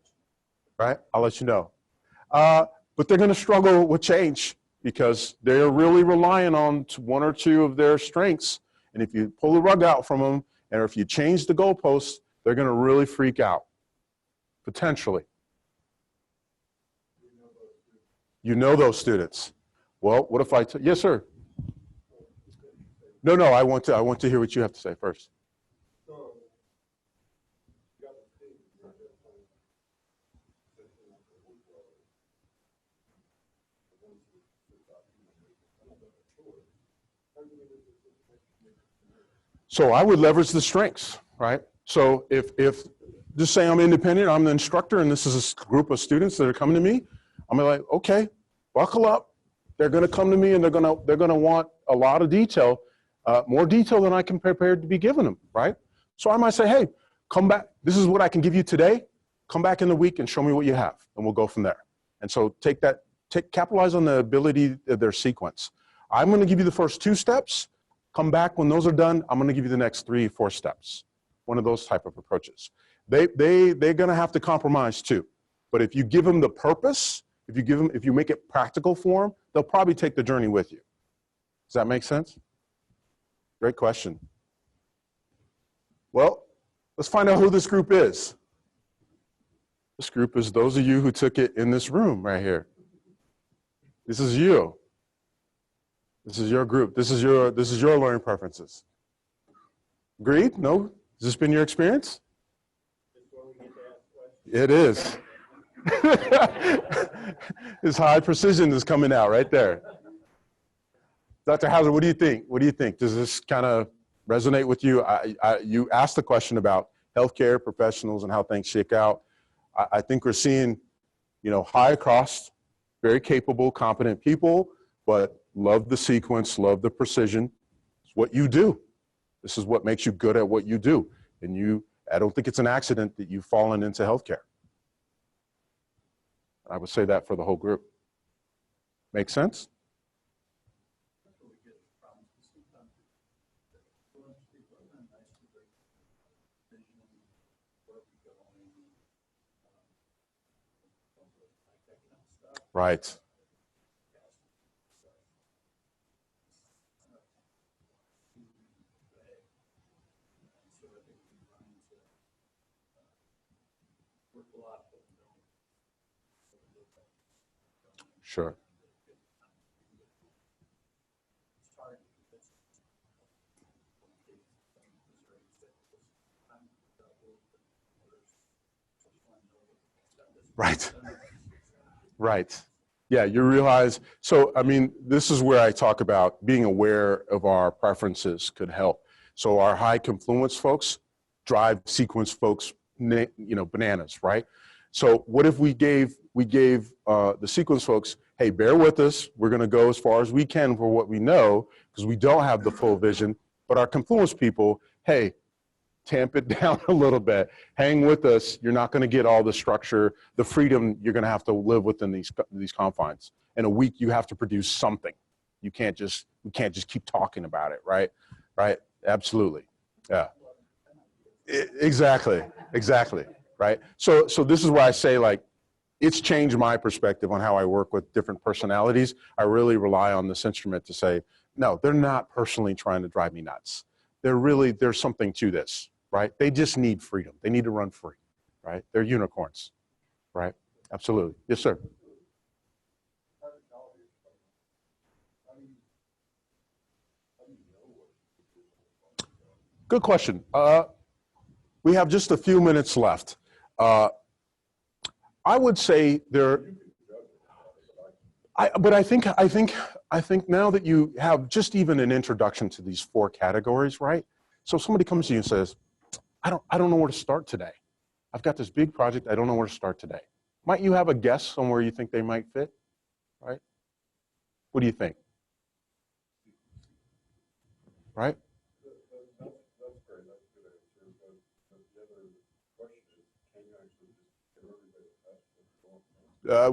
A: right? I'll let you know. But they're going to struggle with change because they're really relying on one or two of their strengths. And if you pull the rug out from them, or if you change the goalposts, they're going to really freak out, potentially. You know those students. Well, what if yes, sir. No, I want to hear what you have to say first. So I would leverage the strengths, right? So if just say I'm independent, I'm the instructor, and this is a group of students that are coming to me, I'm like, okay, buckle up. They're going to come to me, and they're going to want a lot of detail, more detail than I can prepared to be giving them, right? So I might say, hey, come back. This is what I can give you today. Come back in the week and show me what you have, and we'll go from there. And so capitalize on the ability of their sequence. I'm going to give you the first 2 steps. Come back when those are done. I'm going to give you the next 3 or 4 steps. One of those type of approaches. They're going to have to compromise too. But if you give them the purpose, if you make it practical for them, they'll probably take the journey with you. Does that make sense? Great question. Well, let's find out who this group is. This group is those of you who took it in this room right here. This is you. This is your group. This is your learning preferences. Agreed? No? Has this been your experience? It is. This high precision is coming out right there. Dr. Hauser, what do you think? What do you think? Does this kind of resonate with you? You asked the question about healthcare professionals and how things shake out. I think we're seeing, high cost, very capable, competent people, but love the sequence, love the precision. It's what you do. This is what makes you good at what you do. And I don't think it's an accident that you've fallen into healthcare. I would say that for the whole group. Make sense? Right. Sure. Right. Right. Yeah, you realize, so I mean, this is where I talk about being aware of our preferences could help. So our high confluence folks drive sequence folks, you know, bananas, right? So what if we gave the sequence folks, hey, bear with us, we're gonna go as far as we can for what we know, because we don't have the full vision, but our confluence people, hey, tamp it down a little bit, hang with us, you're not gonna get all the structure, the freedom, you're gonna have to live within these confines. In a week, you have to produce something. We can't just keep talking about it, right? Right, absolutely, yeah. Exactly, right? So this is why I say, like, it's changed my perspective on how I work with different personalities. I really rely on this instrument to say, no, they're not personally trying to drive me nuts. There's something to this, right? They just need freedom. They need to run free, right? They're unicorns, right? Absolutely. Yes, sir. Good question. We have just a few minutes left. I would say but I think now that you have just even an introduction to these 4 categories, right? So somebody comes to you and says, I don't know where to start today. I've got this big project. I don't know where to start today. Might you have a guess on where you think they might fit, right? What do you think? Right?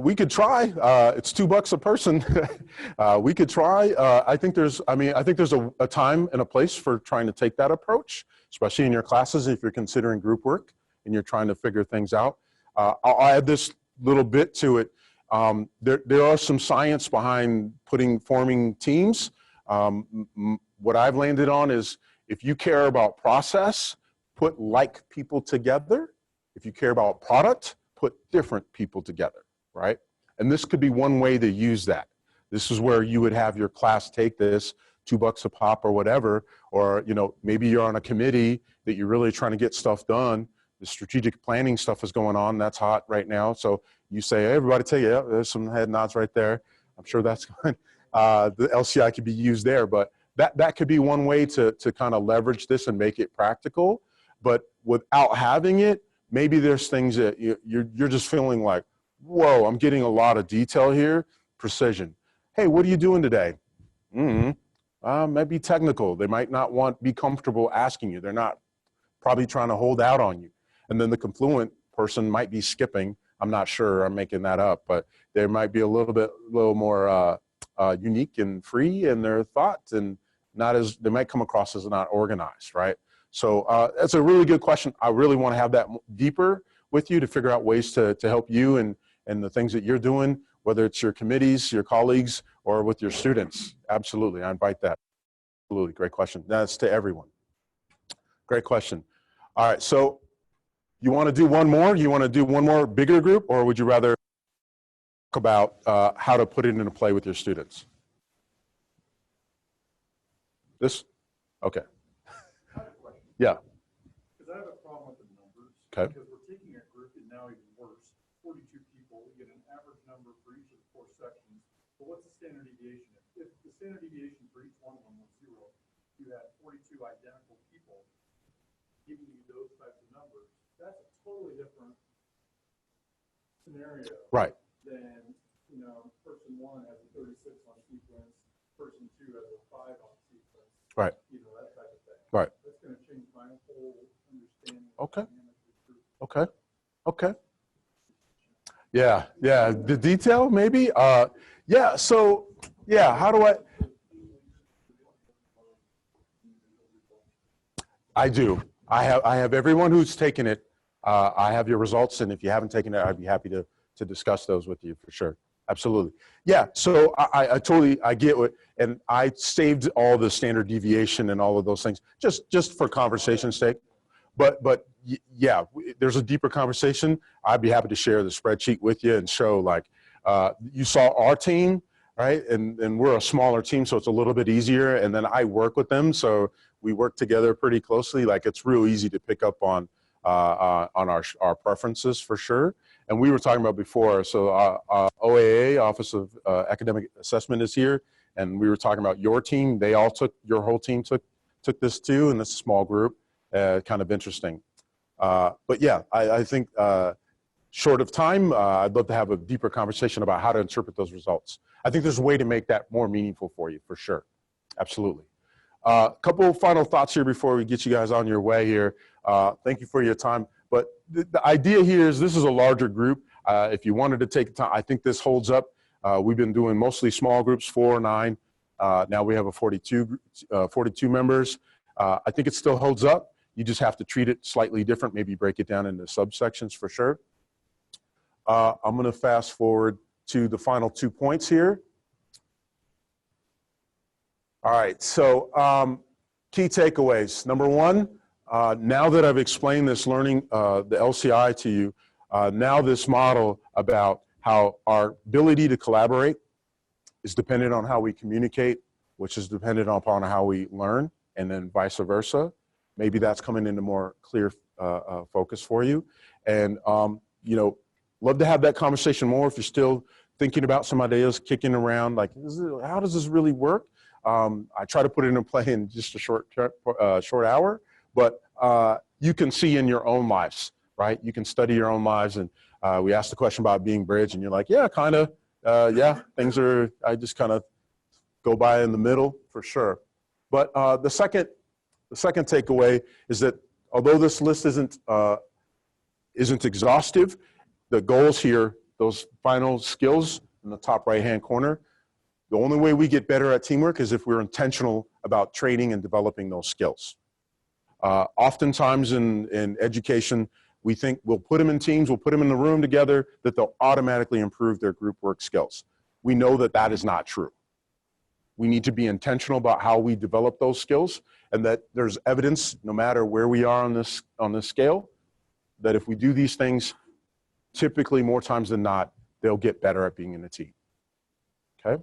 A: We could try. It's $2 a person. We could try. I think there's a time and a place for trying to take that approach, especially in your classes if you're considering group work and you're trying to figure things out. I'll add this little bit to it. There are some science behind forming teams. What I've landed on is if you care about process, put like people together. If you care about product, put different people together. Right? And this could be one way to use that. This is where you would have your class take this, $2 a pop or whatever, or, you know, maybe you're on a committee that you're really trying to get stuff done. The strategic planning stuff is going on. That's hot right now. So you say, hey, everybody take it. Yeah, there's some head nods right there. I'm sure that's good. The LCI could be used there, but that could be one way to kind of leverage this and make it practical. But without having it, maybe there's things that you're just feeling like, whoa, I'm getting a lot of detail here. Precision. Hey, what are you doing today? Might be technical. They might not be comfortable asking you. They're not probably trying to hold out on you. And then the confluent person might be skipping. I'm not sure. I'm making that up, but they might be a little more unique and free in their thoughts, and they might come across as not organized, right? So that's a really good question. I really want to have that deeper with you to figure out ways to help you and the things that you're doing, whether it's your committees, your colleagues, or with your students. Absolutely, I invite that. Absolutely, great question. That's to everyone. Great question. All right, so you want to do one more? You want to do one more bigger group, or would you rather talk about how to put it into play with your students? This? Okay. Yeah.
G: Because I have a problem with the numbers.
A: Okay.
G: Because we're taking a group, and now even worse, 42 people, we get an average number for each of the 4 sections. But what's the standard deviation? If the standard deviation for each one of them was 0, you had 42 identical people giving you those types of numbers. That's a totally different scenario.
A: Right.
G: Than, you know, person 1 has a 36 on sequence, person 2 has a 5 on sequence.
A: Right.
G: You know, that type of thing.
A: Right.
G: That's going to change my whole understanding.
A: Okay.
G: Of the dynamic of the group.
A: Okay. Okay. Yeah. Yeah. The detail, maybe. Yeah. So, yeah. How do I do. I have everyone who's taken it. I have your results, and if you haven't taken it, I'd be happy to discuss those with you for sure. Absolutely. Yeah. So I totally get what, and I saved all the standard deviation and all of those things just for conversation's sake. But yeah, there's a deeper conversation. I'd be happy to share the spreadsheet with you and show, like, you saw our team, right? And we're a smaller team, so it's a little bit easier. And then I work with them, so we work together pretty closely. Like, it's real easy to pick up on our preferences for sure. and we were talking about before, so OAA, Office of Academic Assessment, is here, and we were talking about your team. They all took, your whole team took this too, in this small group. Kind of interesting. But yeah, I think short of time, I'd love to have a deeper conversation about how to interpret those results. I think there's a way to make that more meaningful for you, for sure. Absolutely. A couple of final thoughts here before we get you guys on your way here. Thank you for your time. But the idea here is this is a larger group. If you wanted to take time, I think this holds up. We've been doing mostly small groups, 4 or 9. Now we have a 42 members. I think it still holds up. You just have to treat it slightly different, maybe break it down into subsections for sure. I'm going to fast forward to the final 2 points here. All right, so key takeaways. Number 1, now that I've explained this learning, the LCI to you, now this model about how our ability to collaborate is dependent on how we communicate, which is dependent upon how we learn, and then vice versa. Maybe that's coming into more clear focus for you. And, you know, love to have that conversation more if you're still thinking about some ideas kicking around, like, how does this really work? I try to put it in play in just a short hour, but you can see in your own lives, right? You can study your own lives, and we asked the question about being bridge, and you're like, yeah, kind of, yeah, things are, I just kind of go by in the middle for sure. But the second takeaway is that although this list isn't exhaustive, the goals here, those final skills in the top right-hand corner, the only way we get better at teamwork is if we're intentional about training and developing those skills. Oftentimes in education, we think we'll put them in teams, we'll put them in the room together, that they'll automatically improve their group work skills. We know that that is not true. We need to be intentional about how we develop those skills, and that there's evidence, no matter where we are on this scale, that if we do these things, typically more times than not, they'll get better at being in a team. Okay?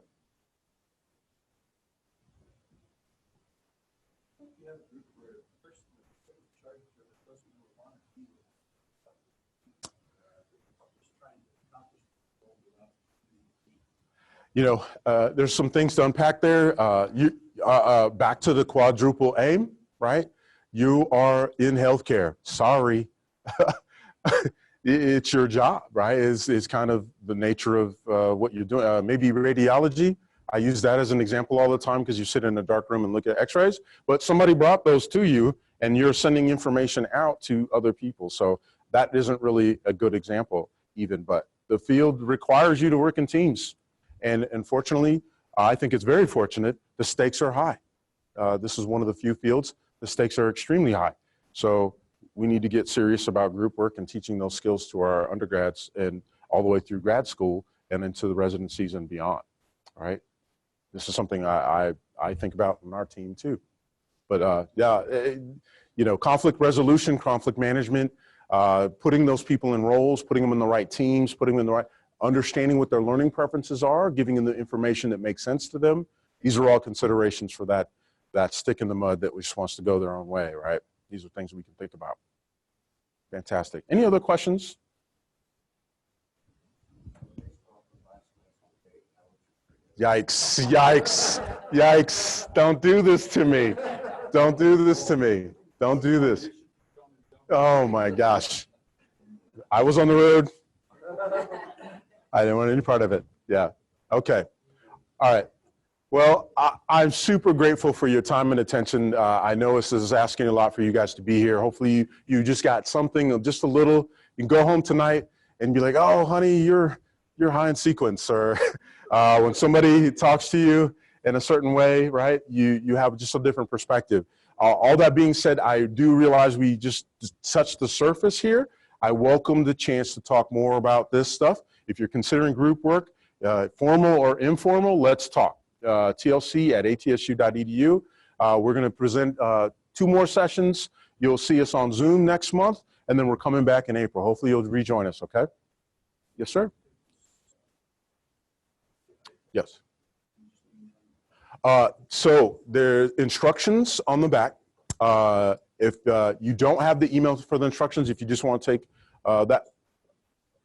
A: You know, there's some things to unpack there. Back to the quadruple aim, right? You are in healthcare. Sorry. It's your job, right? It's kind of the nature of what you're doing. Maybe radiology. I use that as an example all the time because you sit in a dark room and look at x-rays, but somebody brought those to you and you're sending information out to other people. So that isn't really a good example even, but the field requires you to work in teams. And unfortunately, I think it's very fortunate, the stakes are high. This is one of the few fields, the stakes are extremely high. So we need to get serious about group work and teaching those skills to our undergrads and all the way through grad school and into the residencies and beyond, all right? This is something I think about in our team too. But yeah, you know, conflict resolution, conflict management, putting those people in roles, putting them in the right teams, putting them in the right, understanding what their learning preferences are, giving them the information that makes sense to them. These are all considerations for that stick in the mud that just wants to go their own way, right? These are things we can think about. Fantastic. Any other questions? Yikes, yikes, yikes. Don't do this to me. Don't do this to me. Don't do this. Oh my gosh. I was on the road. I didn't want any part of it. Yeah. Okay. All right. Well, I'm super grateful for your time and attention. I know this is asking a lot for you guys to be here. Hopefully you just got something, just a little. You can go home tonight and be like, oh, honey, you're high in sequence. Or when somebody talks to you in a certain way, right, you have just a different perspective. All that being said, I do realize we just touched the surface here. I welcome the chance to talk more about this stuff. If you're considering group work, formal or informal, let's talk. TLC@atsu.edu. We're going to present 2 more sessions. You'll see us on Zoom next month, and then we're coming back in April. Hopefully you'll rejoin us, okay? Yes, sir? Yes. So there's instructions on the back. If you don't have the email for the instructions, if you just want to take that,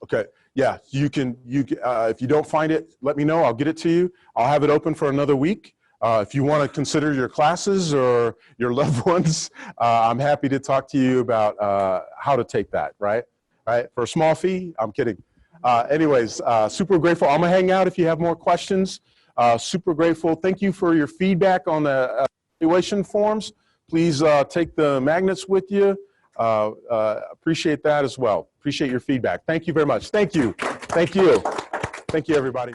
A: Okay. Yeah, if you don't find it, let me know. I'll get it to you. I'll have it open for another week. If you want to consider your classes or your loved ones, I'm happy to talk to you about how to take that, right? For a small fee? I'm kidding. Anyways, super grateful. I'm going to hang out if you have more questions. Super grateful. Thank you for your feedback on the evaluation forms. Please take the magnets with you. Appreciate that as well. Appreciate your feedback. Thank you very much. Thank you. Thank you. Thank you, everybody.